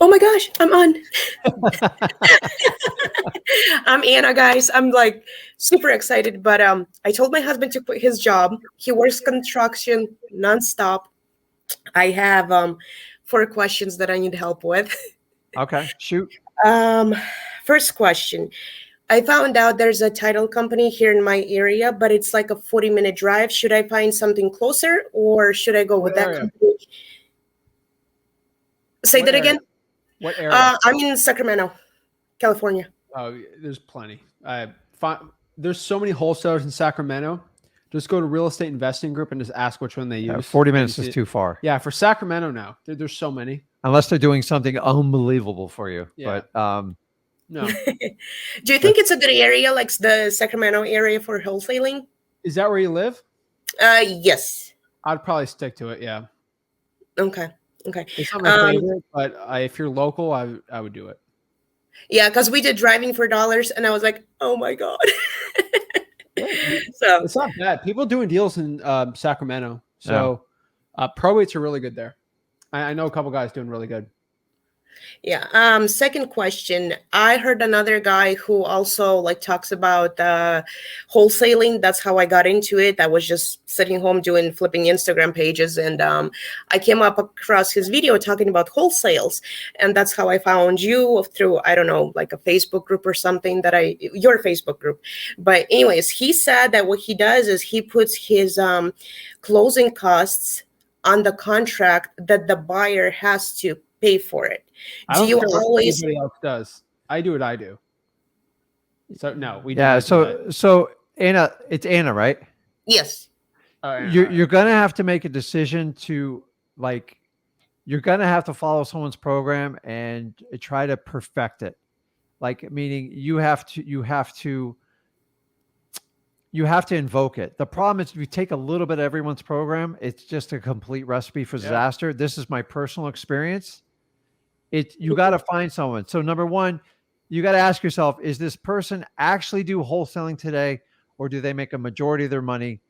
Oh my gosh, I'm on. I'm Anna, guys. I'm like super excited, but I told my husband to quit his job. He works construction nonstop. I have four questions that I need help with. Okay, shoot. Um, First question. I found out there's a title company here in my area, but it's like a 40-minute drive. Should I find something closer or should I go with What that area? company? Say What that area? again. What area? I'm in Sacramento, California. Oh, there's plenty. There's so many wholesalers in Sacramento. Just go to Real Estate Investing Group and just ask which one they use. 40 minutes is too far. Yeah, for Sacramento now. There's so many. Unless they're doing something unbelievable for you. Yeah. But No. Do you think it's a good area, like the Sacramento area for wholesaling? Is that where you live? Yes. I'd probably stick to it. Yeah. Okay. It's not my favorite, but if you're local, I would do it. Yeah, because we did driving for dollars, and I was like, oh my god. So it's not bad. People doing deals in Sacramento, so probates are really good there. I know a couple guys doing really good. Yeah. Second question. I heard another guy who also like talks about wholesaling. That's how I got into it. I was just sitting home flipping Instagram pages, and I came up across his video talking about wholesales, and that's how I found you through, I don't know, like a Facebook group or something your Facebook group. But anyways, he said that what he does is he puts his closing costs on the contract that the buyer has to pay for it. Do you always? Anybody else does. I do what I do. So no, we. Yeah. So Anna, it's Anna, right? Yes. You're gonna have to make a decision to you're gonna have to follow someone's program and try to perfect it. Like meaning you have to invoke it. The problem is if you take a little bit of everyone's program, it's just a complete recipe for disaster. This is my personal experience. You got to find someone. So number one, you got to ask yourself, is this person actually do wholesaling today, or do they make a majority of their money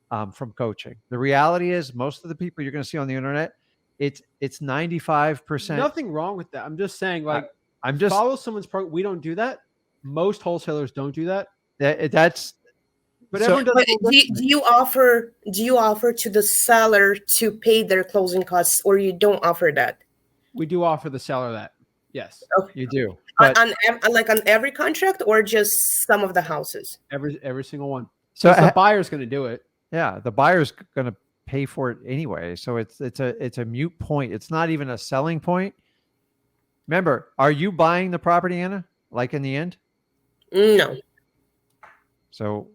from coaching? The reality is most of the people you're going to see on the internet, it's 95%. Nothing wrong with that. I'm just saying, I'm just follow someone's program. We don't do that. Most wholesalers don't do that. That's. But everyone does. Do you offer to the seller to pay their closing costs, or you don't offer that? We do offer the seller that. Yes. Okay. You do. But on every contract, or just some of the houses? Every single one. So the buyer's going to do it. Yeah, the buyer's going to pay for it anyway. So it's a moot point. It's not even a selling point. Remember, are you buying the property, Anna? Like in the end? No. So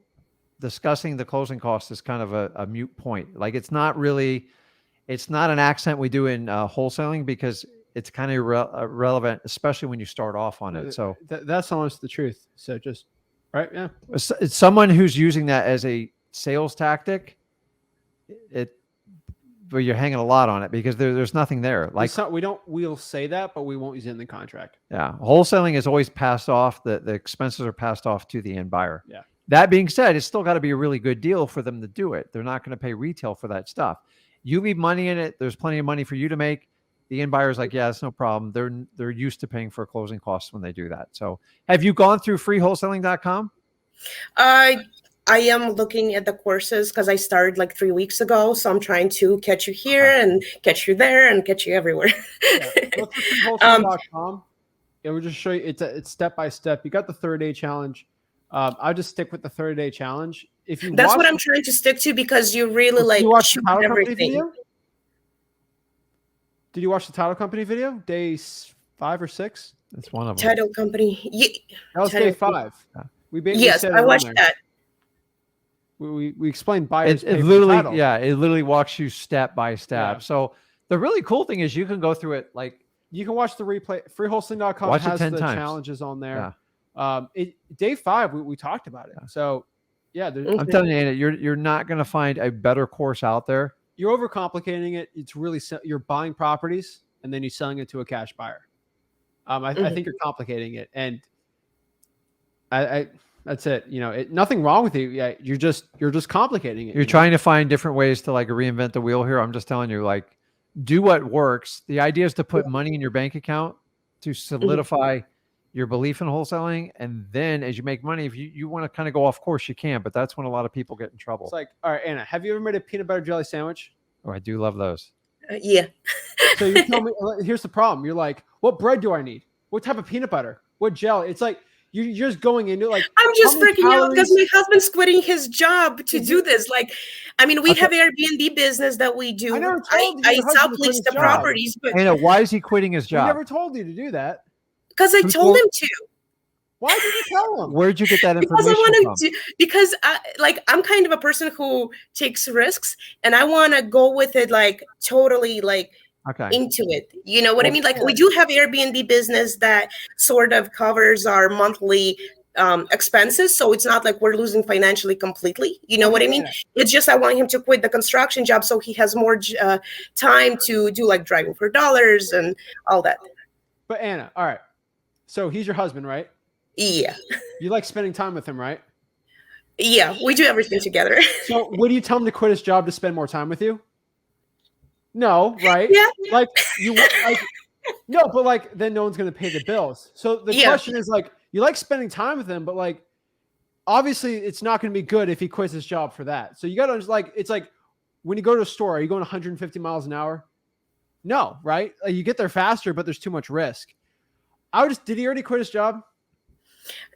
discussing the closing costs is kind of a moot point. Like it's not an accent we do in wholesaling because it's kind of irrelevant, especially when you start off on it. So that's almost the truth. So just right. Yeah. It's someone who's using that as a sales tactic. But you're hanging a lot on it because there's nothing there. Like we'll say that, but we won't use it in the contract. Yeah. Wholesaling is always passed off. The expenses are passed off to the end buyer. Yeah. That being said, it's still got to be a really good deal for them to do it. They're not going to pay retail for that stuff. You leave money in it. There's plenty of money for you to make. The end buyer's like, yeah, it's no problem. They're used to paying for closing costs when they do that. So have you gone through freewholesaling.com? I am looking at the courses because I started like 3 weeks ago. So I'm trying to catch you here and catch you there and catch you everywhere. Go to freewholesaling.com. It will just show you it's step by step. You got the 30-day challenge. I'll just stick with the 30-day challenge. That's what I'm trying to stick to because you really you watch the title company video? Did you watch the title company video? Day 5 or 6? That's one of them. Title company. That was day 5. Yes, I watched that. We explained buyers. It literally walks you step by step. Yeah. So the really cool thing is you can go through it like you can watch the replay. Freewholesaling.com has the challenges on there. Yeah. Day 5 we talked about it. So yeah, I'm telling you, Anna, you're not going to find a better course out there. You're overcomplicating it. It's really you're buying properties and then you're selling it to a cash buyer. I think you're complicating it, and I that's it. Nothing wrong with it. Yeah, you're just complicating it. You're trying to find different ways to like reinvent the wheel here. I'm just telling you, like, do what works. The idea is to put money in your bank account to solidify your belief in wholesaling. And then as you make money, if you want to kind of go off course, you can, but that's when a lot of people get in trouble. It's like, all right, Anna, have you ever made a peanut butter jelly sandwich? Oh, I do love those. Yeah. So you tell me, here's the problem. You're like, what bread do I need? What type of peanut butter? What jelly? It's like, you're just going into like, I'm just freaking out because my husband's quitting his job to do this. Like, I mean, we have Airbnb business that we do. I sublease the properties, but Anna, why is he quitting his job? I never told you to do that. Because I told him to. Why did you tell him? Where'd you get that information Because I want from? to. Because I'm kind of a person who takes risks, and I want to go with it like totally like. Okay. Into it. You know what I mean? Like we do have Airbnb business that sort of covers our monthly expenses. So it's not like we're losing financially completely. You know what I mean? It's just I want him to quit the construction job so he has more time to do like driving for dollars and all that. But Anna, all right. So he's your husband, right? Yeah. You like spending time with him, right? Yeah. We do everything together. So would you tell him to quit his job to spend more time with you? No, right? Yeah. Like you like no, but like then no one's gonna pay the bills. So the question is like you like spending time with him, but like obviously it's not gonna be good if he quits his job for that. So you gotta like it's like when you go to a store, are you going 150 miles an hour? No, right? Like, you get there faster, but there's too much risk. Did he already quit his job?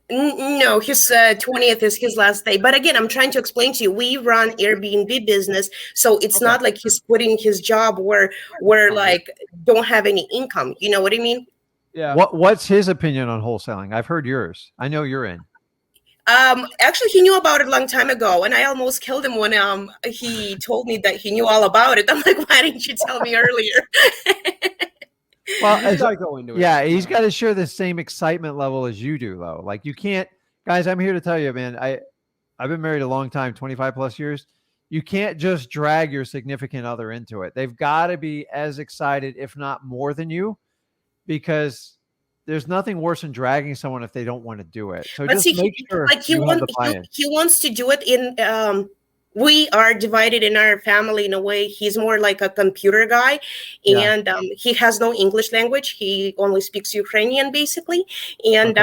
No, his 20th is his last day. But again, I'm trying to explain to you, we run Airbnb business. So it's not like he's quitting his job where we're like, don't have any income. You know what I mean? Yeah. What's his opinion on wholesaling? I've heard yours. I know you're in. Actually, he knew about it a long time ago, and I almost killed him when he told me that he knew all about it. I'm like, why didn't you tell me earlier? Well, he's got to go into it. Yeah, he's got to share the same excitement level as you do, though. Like you can't, guys. I'm here to tell you, man. I've been married a long time, 25 plus years. You can't just drag your significant other into it. They've got to be as excited, if not more than you, because there's nothing worse than dragging someone if they don't want to do it. So just make sure like he wants to do it in. We are divided in our family in a way. He's more like a computer guy, and he has no English language. He only speaks Ukrainian, basically. And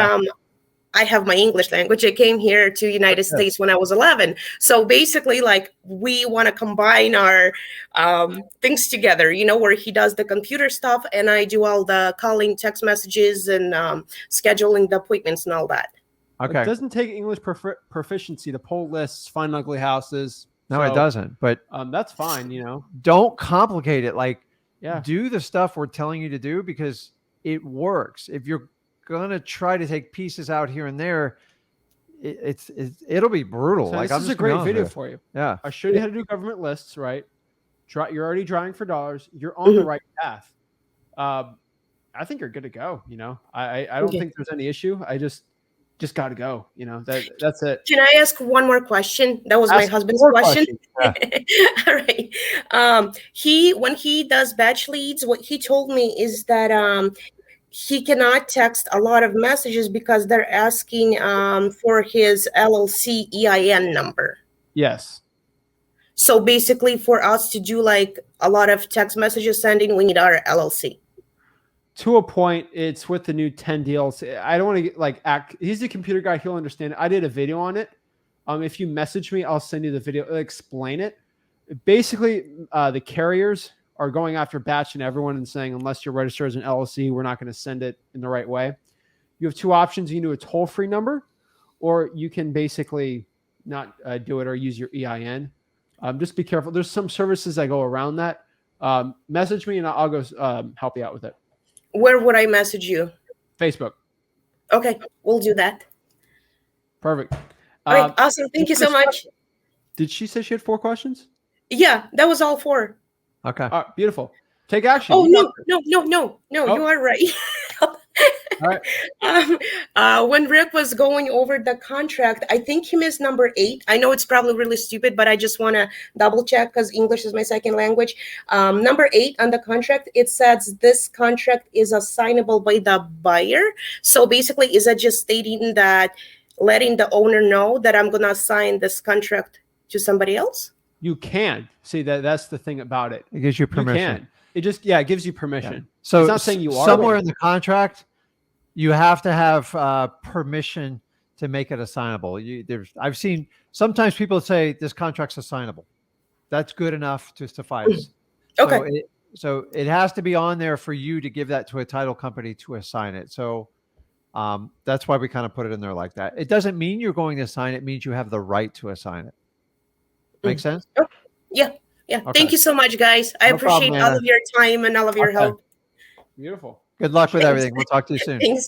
I have my English language. I came here to United States when I was 11. So basically, like, we want to combine our things together, you know, where he does the computer stuff and I do all the calling, text messages, and scheduling the appointments and all that. Okay. It doesn't take English proficiency to pull lists, find ugly houses. No, it doesn't. But that's fine, you know. Don't complicate it. Like, do the stuff we're telling you to do because it works. If you're gonna try to take pieces out here and there, it'll be brutal. So like, this is a great video for you. Yeah, I showed you how to do government lists, right? You're already driving for dollars. You're on the right path. I think you're good to go. You know, I don't think there's any issue. I just got to go. You know, that's it. Can I ask one more question? That was my husband's question. Yeah. All right. When he does batch leads, what he told me is that he cannot text a lot of messages because they're asking for his LLC EIN number. Yes. So basically, for us to do like a lot of text messages sending, we need our LLC. To a point, it's with the new 10 deals. I don't want to get like act. He's a computer guy. He'll understand it. I did a video on it. If you message me, I'll send you the video. Explain it. Basically, the carriers are going after batch and everyone and saying, unless you're registered as an LLC, we're not going to send it in the right way. You have two options. You can do a toll-free number, or you can basically not do it or use your EIN. Just be careful. There's some services that go around that. Message me and I'll go help you out with it. Where would I message you? Facebook. Okay, we'll do that. Perfect. All right, awesome. Thank you so much. Did she say she had 4 questions? Yeah, that was all 4. Okay. All right, beautiful. Take action. Oh, no, you are right. All right. When Rick was going over the contract, I think he missed number 8. I know it's probably really stupid, but I just want to double check because English is my second language. Number 8 on the contract, it says this contract is assignable by the buyer. So basically, is that just stating that, letting the owner know that I'm going to assign this contract to somebody else? You can. See, that's the thing about it. It gives you permission. You can. It just, it gives you permission. Yeah. So it's not saying you are. Somewhere in the contract, you have to have permission to make it assignable. I've seen sometimes people say this contract's assignable. That's good enough to suffice. Okay. So it has to be on there for you to give that to a title company to assign it. So that's why we kind of put it in there like that. It doesn't mean you're going to assign it. It means you have the right to assign it. Make sense? Oh, yeah. Okay. Thank you so much, guys. I appreciate all of your time and all of your help. Beautiful. Good luck with everything. We'll talk to you soon. Thanks.